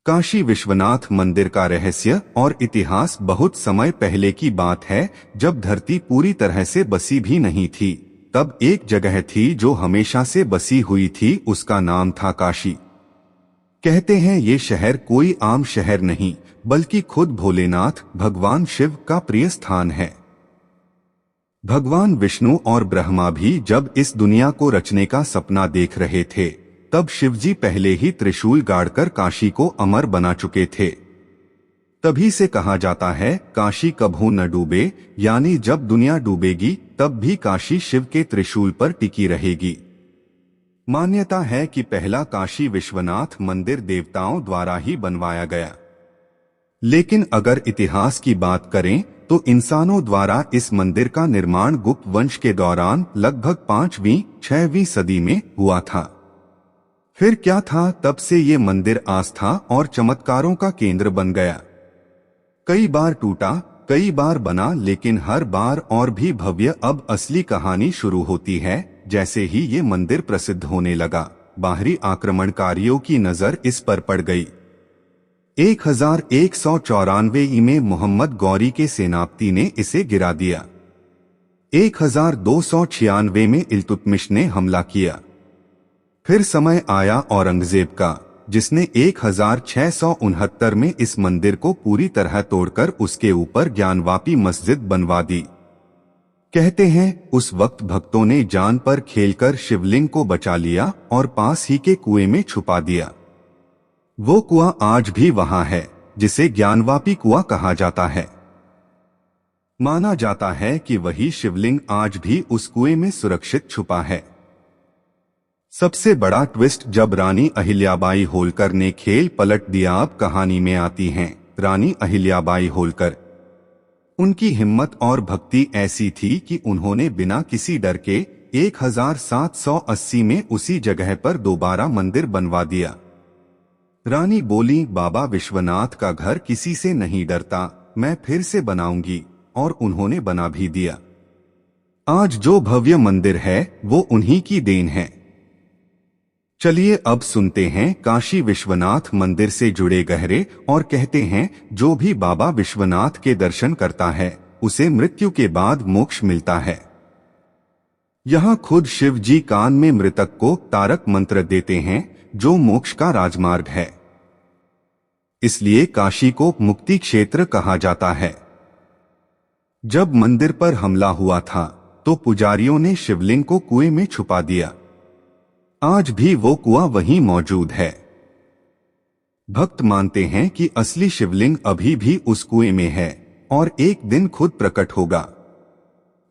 काशी विश्वनाथ मंदिर का रहस्य और इतिहास बहुत समय पहले की बात है, जब धरती पूरी तरह से बसी भी नहीं थी। तब एक जगह थी जो हमेशा से बसी हुई थी, उसका नाम था काशी। कहते हैं ये शहर कोई आम शहर नहीं, बल्कि खुद भोलेनाथ भगवान शिव का प्रिय स्थान है। भगवान विष्णु और ब्रह्मा भी जब इस दुनिया को रचने का सपना देख रहे थे, तब शिवजी पहले ही त्रिशूल गाड़कर काशी को अमर बना चुके थे। तभी से कहा जाता है काशी कभू न डूबे, यानी जब दुनिया डूबेगी तब भी काशी शिव के त्रिशूल पर टिकी रहेगी। मान्यता है कि पहला काशी विश्वनाथ मंदिर देवताओं द्वारा ही बनवाया गया, लेकिन अगर इतिहास की बात करें तो इंसानों द्वारा इस मंदिर का निर्माण गुप्त वंश के दौरान लगभग 5वीं-6वीं सदी में हुआ था। फिर क्या था, तब से ये मंदिर आस्था और चमत्कारों का केंद्र बन गया। कई बार टूटा, कई बार बना, लेकिन हर बार और भी भव्य। अब असली कहानी शुरू होती है। जैसे ही ये मंदिर प्रसिद्ध होने लगा, बाहरी आक्रमणकारियों की नजर इस पर पड़ गई। 1194 में मोहम्मद गौरी के सेनापति ने इसे गिरा दिया। 1296 में इल्तुतमिश ने हमला किया। फिर समय आया औरंगजेब का, जिसने 1669 में इस मंदिर को पूरी तरह तोड़कर उसके ऊपर ज्ञानवापी मस्जिद बनवा दी। कहते हैं उस वक्त भक्तों ने जान पर खेलकर शिवलिंग को बचा लिया और पास ही के कुएं में छुपा दिया। वो कुआं आज भी वहां है, जिसे ज्ञानवापी कुआं कहा जाता है। माना जाता है कि वही शिवलिंग आज भी उस कुएं में सुरक्षित छुपा है। सबसे बड़ा ट्विस्ट जब रानी अहिल्याबाई होलकर ने खेल पलट दिया। अब कहानी में आती हैं रानी अहिल्याबाई होलकर। उनकी हिम्मत और भक्ति ऐसी थी कि उन्होंने बिना किसी डर के 1780 में उसी जगह पर दोबारा मंदिर बनवा दिया। रानी बोली, बाबा विश्वनाथ का घर किसी से नहीं डरता, मैं फिर से बनाऊंगी। और उन्होंने बना भी दिया। आज जो भव्य मंदिर है वो उन्हीं की देन है। चलिए अब सुनते हैं काशी विश्वनाथ मंदिर से जुड़े गहरे और कहते हैं जो भी बाबा विश्वनाथ के दर्शन करता है उसे मृत्यु के बाद मोक्ष मिलता है। यहाँ खुद शिव जी कान में मृतक को तारक मंत्र देते हैं, जो मोक्ष का राजमार्ग है। इसलिए काशी को मुक्ति क्षेत्र कहा जाता है। जब मंदिर पर हमला हुआ था तो पुजारियों ने शिवलिंग को कुएं में छुपा दिया। आज भी वो कुआं वहीं मौजूद है। भक्त मानते हैं कि असली शिवलिंग अभी भी उस कुएं में है और एक दिन खुद प्रकट होगा।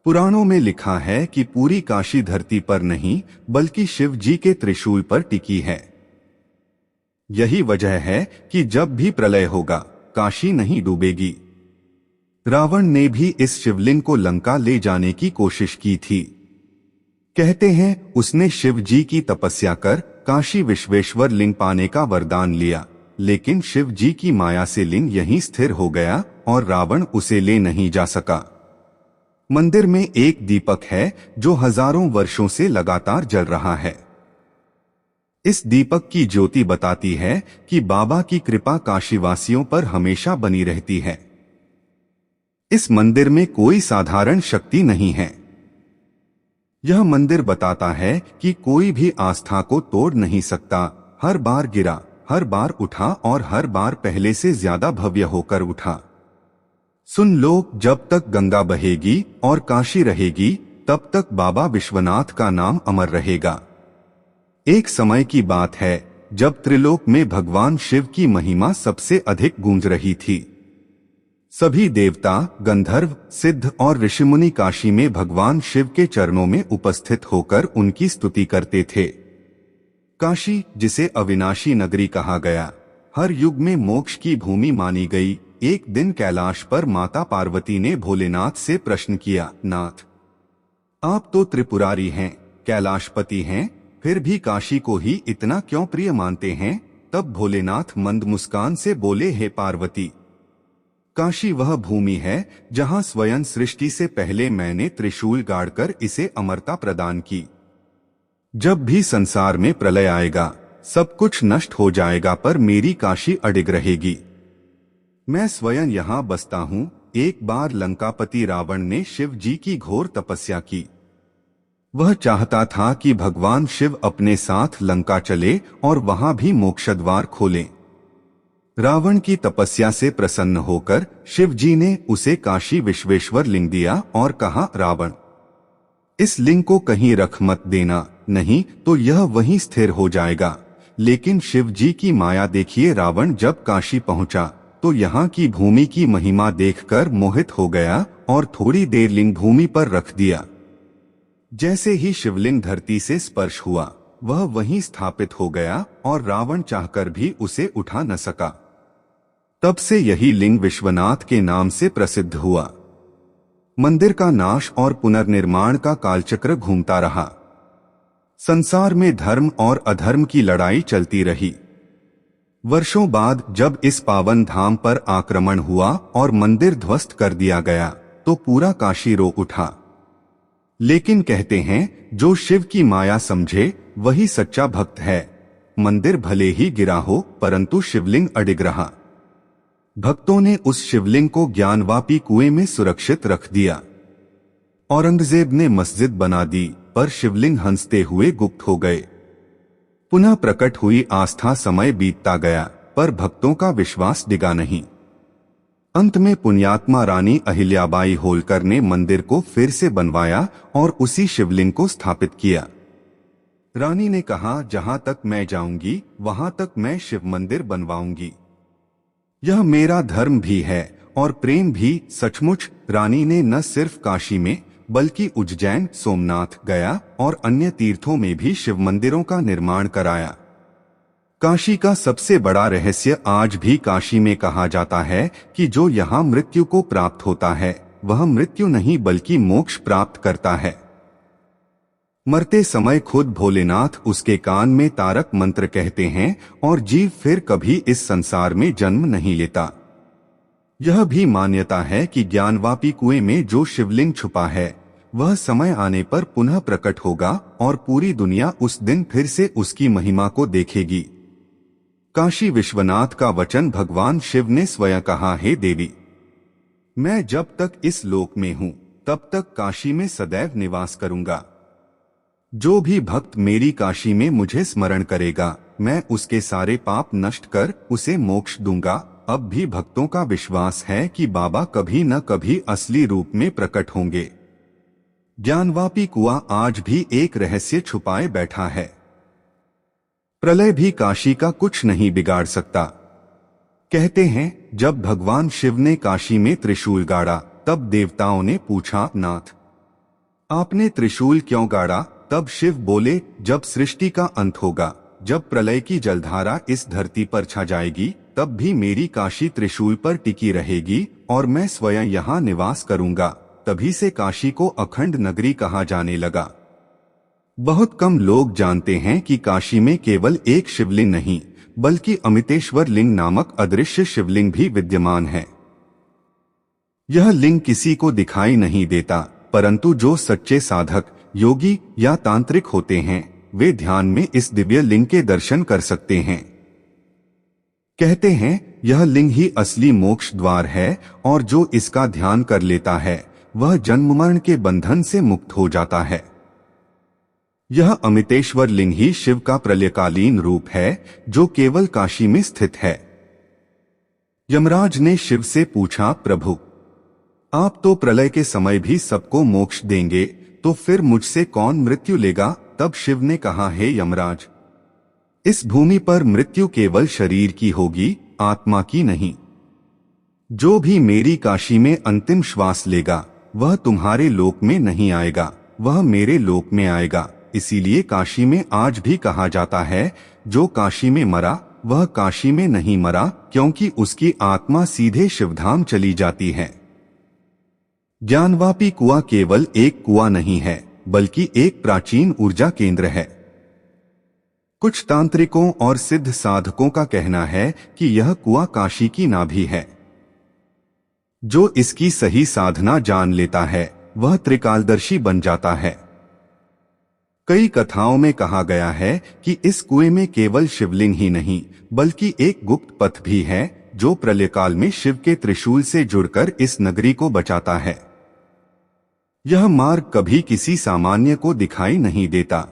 पुराणों में लिखा है कि पूरी काशी धरती पर नहीं बल्कि शिव जी के त्रिशूल पर टिकी है। यही वजह है कि जब भी प्रलय होगा काशी नहीं डूबेगी। रावण ने भी इस शिवलिंग को लंका ले जाने की कोशिश की थी। कहते हैं उसने शिव जी की तपस्या कर काशी विश्वेश्वर लिंग पाने का वरदान लिया, लेकिन शिव जी की माया से लिंग यहीं स्थिर हो गया और रावण उसे ले नहीं जा सका। मंदिर में एक दीपक है जो हजारों वर्षों से लगातार जल रहा है। इस दीपक की ज्योति बताती है कि बाबा की कृपा काशीवासियों पर हमेशा बनी रहती है। इस मंदिर में कोई साधारण शक्ति नहीं है। यह मंदिर बताता है कि कोई भी आस्था को तोड़ नहीं सकता। हर बार गिरा, हर बार उठा और हर बार पहले से ज्यादा भव्य होकर उठा। सुन लो, जब तक गंगा बहेगी और काशी रहेगी तब तक बाबा विश्वनाथ का नाम अमर रहेगा। एक समय की बात है जब त्रिलोक में भगवान शिव की महिमा सबसे अधिक गूंज रही थी। सभी देवता, गंधर्व, सिद्ध और ऋषिमुनि काशी में भगवान शिव के चरणों में उपस्थित होकर उनकी स्तुति करते थे। काशी, जिसे अविनाशी नगरी कहा गया, हर युग में मोक्ष की भूमि मानी गई। एक दिन कैलाश पर माता पार्वती ने भोलेनाथ से प्रश्न किया, नाथ, आप तो त्रिपुरारी हैं, कैलाशपति हैं, फिर भी काशी को ही इतना क्यों प्रिय मानते हैं? तब भोलेनाथ मंद मुस्कान से बोले, हे पार्वती, काशी वह भूमि है जहां स्वयं सृष्टि से पहले मैंने त्रिशूल गाड़कर इसे अमरता प्रदान की। जब भी संसार में प्रलय आएगा सब कुछ नष्ट हो जाएगा पर मेरी काशी अडिग रहेगी। मैं स्वयं यहाँ बसता हूँ। एक बार लंकापति रावण ने शिव जी की घोर तपस्या की। वह चाहता था कि भगवान शिव अपने साथ लंका चले और वहां भी मोक्षद्वार खोलें। रावण की तपस्या से प्रसन्न होकर शिव जी ने उसे काशी विश्वेश्वर लिंग दिया और कहा, रावण, इस लिंग को कहीं रख मत देना, नहीं तो यह वहीं स्थिर हो जाएगा। लेकिन शिव जी की माया देखिए, रावण जब काशी पहुंचा तो यहाँ की भूमि की महिमा देखकर मोहित हो गया और थोड़ी देर लिंग भूमि पर रख दिया। जैसे ही शिवलिंग धरती से स्पर्श हुआ वह वहीं स्थापित हो गया और रावण चाहकर भी उसे उठा न सका। तब से यही लिंग विश्वनाथ के नाम से प्रसिद्ध हुआ। मंदिर का नाश और पुनर्निर्माण का कालचक्र घूमता रहा। संसार में धर्म और अधर्म की लड़ाई चलती रही। वर्षों बाद जब इस पावन धाम पर आक्रमण हुआ और मंदिर ध्वस्त कर दिया गया तो पूरा काशी रो उठा। लेकिन कहते हैं जो शिव की माया समझे वही सच्चा भक्त है। मंदिर भले ही गिरा हो परंतु शिवलिंग अडिग रहा। भक्तों ने उस शिवलिंग को ज्ञानवापी कुएं में सुरक्षित रख दिया। औरंगजेब ने मस्जिद बना दी पर शिवलिंग हंसते हुए गुप्त हो गए। पुनः प्रकट हुई आस्था, समय बीतता गया पर भक्तों का विश्वास डिगा नहीं। अंत में पुण्यात्मा रानी अहिल्याबाई होलकर ने मंदिर को फिर से बनवाया और उसी शिवलिंग को स्थापित किया। रानी ने कहा, जहां तक मैं जाऊंगी वहां तक मैं शिव मंदिर बनवाऊंगी। यह मेरा धर्म भी है और प्रेम भी। सचमुच रानी ने न सिर्फ काशी में बल्कि उज्जैन, सोमनाथ, गया और अन्य तीर्थों में भी शिव मंदिरों का निर्माण कराया। काशी का सबसे बड़ा रहस्य आज भी काशी में कहा जाता है कि जो यहाँ मृत्यु को प्राप्त होता है वह मृत्यु नहीं बल्कि मोक्ष प्राप्त करता है। मरते समय खुद भोलेनाथ उसके कान में तारक मंत्र कहते हैं और जीव फिर कभी इस संसार में जन्म नहीं लेता। यह भी मान्यता है कि ज्ञानवापी कुएं में जो शिवलिंग छुपा है वह समय आने पर पुनः प्रकट होगा और पूरी दुनिया उस दिन फिर से उसकी महिमा को देखेगी। काशी विश्वनाथ का वचन भगवान शिव ने स्वयं कहा, हे देवी, मैं जब तक इस लोक में हूँ तब तक काशी में सदैव निवास करूंगा। जो भी भक्त मेरी काशी में मुझे स्मरण करेगा मैं उसके सारे पाप नष्ट कर उसे मोक्ष दूंगा। अब भी भक्तों का विश्वास है कि बाबा कभी न कभी असली रूप में प्रकट होंगे। ज्ञानवापी कुआं आज भी एक रहस्य छुपाए बैठा है। प्रलय भी काशी का कुछ नहीं बिगाड़ सकता। कहते हैं जब भगवान शिव ने काशी में त्रिशूल गाड़ा तब देवताओं ने पूछा, नाथ, आपने त्रिशूल क्यों गाड़ा? तब शिव बोले, जब सृष्टि का अंत होगा, जब प्रलय की जलधारा इस धरती पर छा जाएगी तब भी मेरी काशी त्रिशूल पर टिकी रहेगी और मैं स्वयं यहाँ निवास करूंगा। तभी से काशी को अखंड नगरी कहा जाने लगा। बहुत कम लोग जानते हैं कि काशी में केवल एक शिवलिंग नहीं बल्कि अमितेश्वर लिंग नामक अदृश्य शिवलिंग भी विद्यमान है। यह लिंग किसी को दिखाई नहीं देता परंतु जो सच्चे साधक, योगी या तांत्रिक होते हैं वे ध्यान में इस दिव्य लिंग के दर्शन कर सकते हैं। कहते हैं यह लिंग ही असली मोक्ष द्वार है और जो इसका ध्यान कर लेता है वह जन्म मरण के बंधन से मुक्त हो जाता है। यह अमितेश्वर लिंग ही शिव का प्रलयकालीन रूप है जो केवल काशी में स्थित है। यमराज ने शिव से पूछा, प्रभु, आप तो प्रलय के समय भी सबको मोक्ष देंगे तो फिर मुझसे कौन मृत्यु लेगा? तब शिव ने कहा, हे यमराज, इस भूमि पर मृत्यु केवल शरीर की होगी, आत्मा की नहीं। जो भी मेरी काशी में अंतिम श्वास लेगा वह तुम्हारे लोक में नहीं आएगा, वह मेरे लोक में आएगा। इसीलिए काशी में आज भी कहा जाता है, जो काशी में मरा वह काशी में नहीं मरा, क्योंकि उसकी आत्मा सीधे शिवधाम चली जाती है। ज्ञानवापी कुआं केवल एक कुआं नहीं है बल्कि एक प्राचीन ऊर्जा केंद्र है। कुछ तांत्रिकों और सिद्ध साधकों का कहना है कि यह कुआं काशी की नाभि है। जो इसकी सही साधना जान लेता है वह त्रिकालदर्शी बन जाता है। कई कथाओं में कहा गया है कि इस कुएं में केवल शिवलिंग ही नहीं बल्कि एक गुप्त पथ भी है जो प्रलयकाल में शिव के त्रिशूल से जुड़कर इस नगरी को बचाता है। यह मार्ग कभी किसी सामान्य को दिखाई नहीं देता।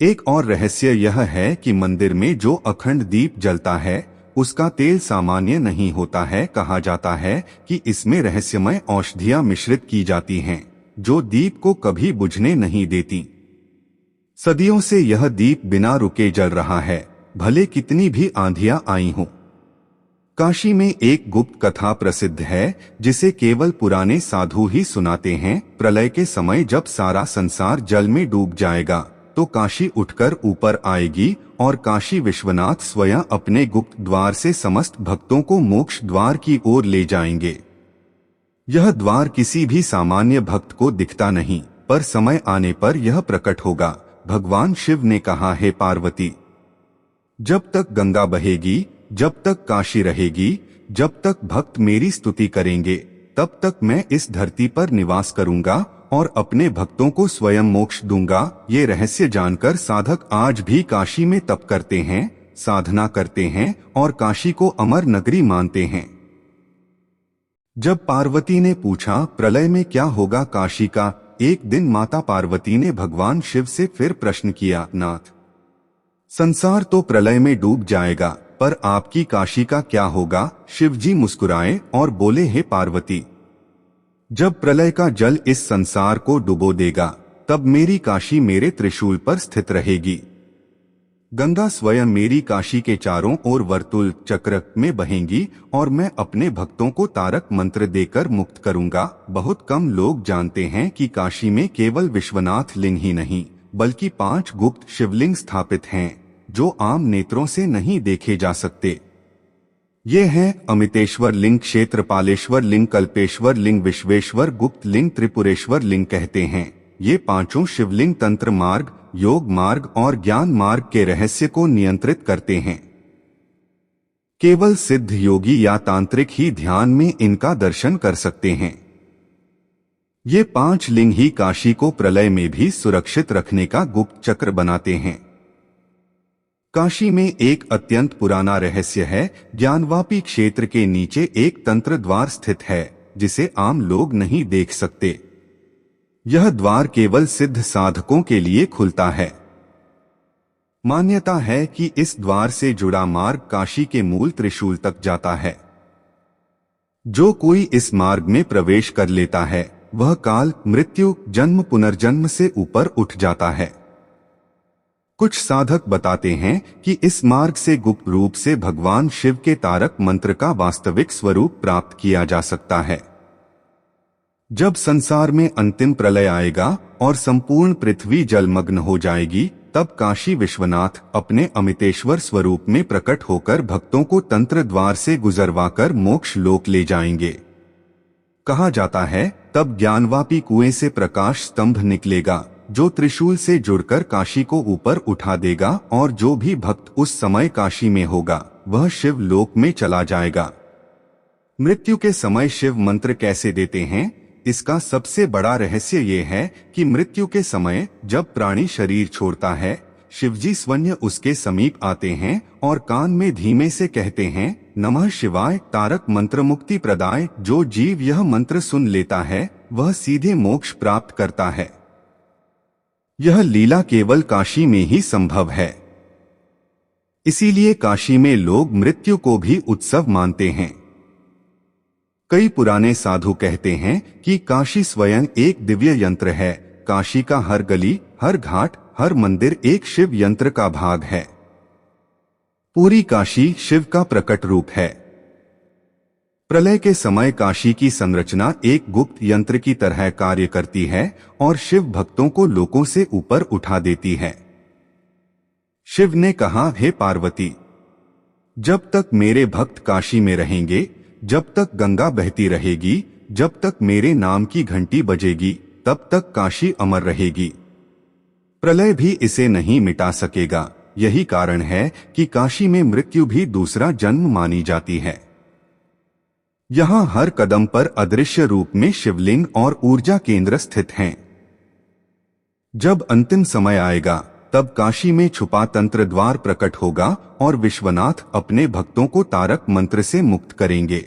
एक और रहस्य यह है कि मंदिर में जो अखंड दीप जलता है उसका तेल सामान्य नहीं होता है। कहा जाता है कि इसमें रहस्यमय औषधियां मिश्रित की जाती हैं जो दीप को कभी बुझने नहीं देती। सदियों से यह दीप बिना रुके जल रहा है, भले कितनी भी आंधियां आई हों। काशी में एक गुप्त कथा प्रसिद्ध है जिसे केवल पुराने साधु ही सुनाते हैं। प्रलय के समय जब सारा संसार जल में डूब जाएगा तो काशी उठकर ऊपर आएगी और काशी विश्वनाथ स्वयं अपने गुप्त द्वार से समस्त भक्तों को मोक्ष द्वार की ओर ले जाएंगे। यह द्वार किसी भी सामान्य भक्त को दिखता नहीं, पर समय आने पर यह प्रकट होगा। भगवान शिव ने कहा, हे पार्वती, जब तक गंगा बहेगी, जब तक काशी रहेगी, जब तक भक्त मेरी स्तुति करेंगे, तब तक मैं इस धरती पर निवास करूंगा और अपने भक्तों को स्वयं मोक्ष दूंगा। ये रहस्य जानकर साधक आज भी काशी में तप करते हैं, साधना करते हैं और काशी को अमर नगरी मानते हैं। जब पार्वती ने पूछा प्रलय में क्या होगा काशी का, एक दिन माता पार्वती ने भगवान शिव से फिर प्रश्न किया, नाथ, संसार तो प्रलय में डूब जाएगा, पर आपकी काशी का क्या होगा? शिव जी मुस्कुराए और बोले, हे पार्वती, जब प्रलय का जल इस संसार को डुबो देगा तब मेरी काशी मेरे त्रिशूल पर स्थित रहेगी। गंगा स्वयं मेरी काशी के चारों ओर वर्तुल चक्र में बहेंगी और मैं अपने भक्तों को तारक मंत्र देकर मुक्त करूंगा। बहुत कम लोग जानते हैं कि काशी में केवल विश्वनाथ लिंग ही नहीं बल्कि 5 गुप्त शिवलिंग स्थापित हैं जो आम नेत्रों से नहीं देखे जा सकते। ये हैं अमितेश्वर लिंग, क्षेत्रपालेश्वर लिंग, कल्पेश्वर लिंग, विश्वेश्वर गुप्त लिंग, त्रिपुरेश्वर लिंग कहते हैं। ये 5 शिवलिंग तंत्र मार्ग, योग मार्ग और ज्ञान मार्ग के रहस्य को नियंत्रित करते हैं। केवल सिद्ध योगी या तांत्रिक ही ध्यान में इनका दर्शन कर सकते हैं। ये 5 लिंग ही काशी को प्रलय में भी सुरक्षित रखने का गुप्त चक्र बनाते हैं। काशी में एक अत्यंत पुराना रहस्य है। ज्ञानवापी क्षेत्र के नीचे एक तंत्र द्वार स्थित है जिसे आम लोग नहीं देख सकते। यह द्वार केवल सिद्ध साधकों के लिए खुलता है। मान्यता है कि इस द्वार से जुड़ा मार्ग काशी के मूल त्रिशूल तक जाता है। जो कोई इस मार्ग में प्रवेश कर लेता है वह काल, मृत्यु, जन्म, पुनर्जन्म से ऊपर उठ जाता है। कुछ साधक बताते हैं कि इस मार्ग से गुप्त रूप से भगवान शिव के तारक मंत्र का वास्तविक स्वरूप प्राप्त किया जा सकता है। जब संसार में अंतिम प्रलय आएगा और संपूर्ण पृथ्वी जलमग्न हो जाएगी, तब काशी विश्वनाथ अपने अमितेश्वर स्वरूप में प्रकट होकर भक्तों को तंत्र द्वार से गुजरवाकर मोक्ष लोक ले जाएंगे। कहा जाता है तब ज्ञानवापी कुएं से प्रकाश स्तंभ निकलेगा जो त्रिशूल से जुड़कर काशी को ऊपर उठा देगा और जो भी भक्त उस समय काशी में होगा वह शिव लोक में चला जाएगा। मृत्यु के समय शिव मंत्र कैसे देते हैं? इसका सबसे बड़ा रहस्य ये है कि मृत्यु के समय जब प्राणी शरीर छोड़ता है, शिवजी स्वयं उसके समीप आते हैं और कान में धीमे से कहते हैं, नमः शिवाय, तारक मंत्र मुक्ति प्रदाय। जो जीव यह मंत्र सुन लेता है वह सीधे मोक्ष प्राप्त करता है। यह लीला केवल काशी में ही संभव है। इसीलिए काशी में लोग मृत्यु को भी उत्सव मानते हैं। कई पुराने साधु कहते हैं कि काशी स्वयं एक दिव्य यंत्र है। काशी का हर गली, हर घाट, हर मंदिर एक शिव यंत्र का भाग है। पूरी काशी शिव का प्रकट रूप है। प्रलय के समय काशी की संरचना एक गुप्त यंत्र की तरह कार्य करती है और शिव भक्तों को लोकों से ऊपर उठा देती है। शिव ने कहा, हे पार्वती, जब तक मेरे भक्त काशी में रहेंगे, जब तक गंगा बहती रहेगी, जब तक मेरे नाम की घंटी बजेगी, तब तक काशी अमर रहेगी। प्रलय भी इसे नहीं मिटा सकेगा। यही कारण है कि काशी में मृत्यु भी दूसरा जन्म मानी जाती है। यहाँ हर कदम पर अदृश्य रूप में शिवलिंग और ऊर्जा केंद्र स्थित हैं। जब अंतिम समय आएगा तब काशी में छुपा तंत्र द्वार प्रकट होगा और विश्वनाथ अपने भक्तों को तारक मंत्र से मुक्त करेंगे।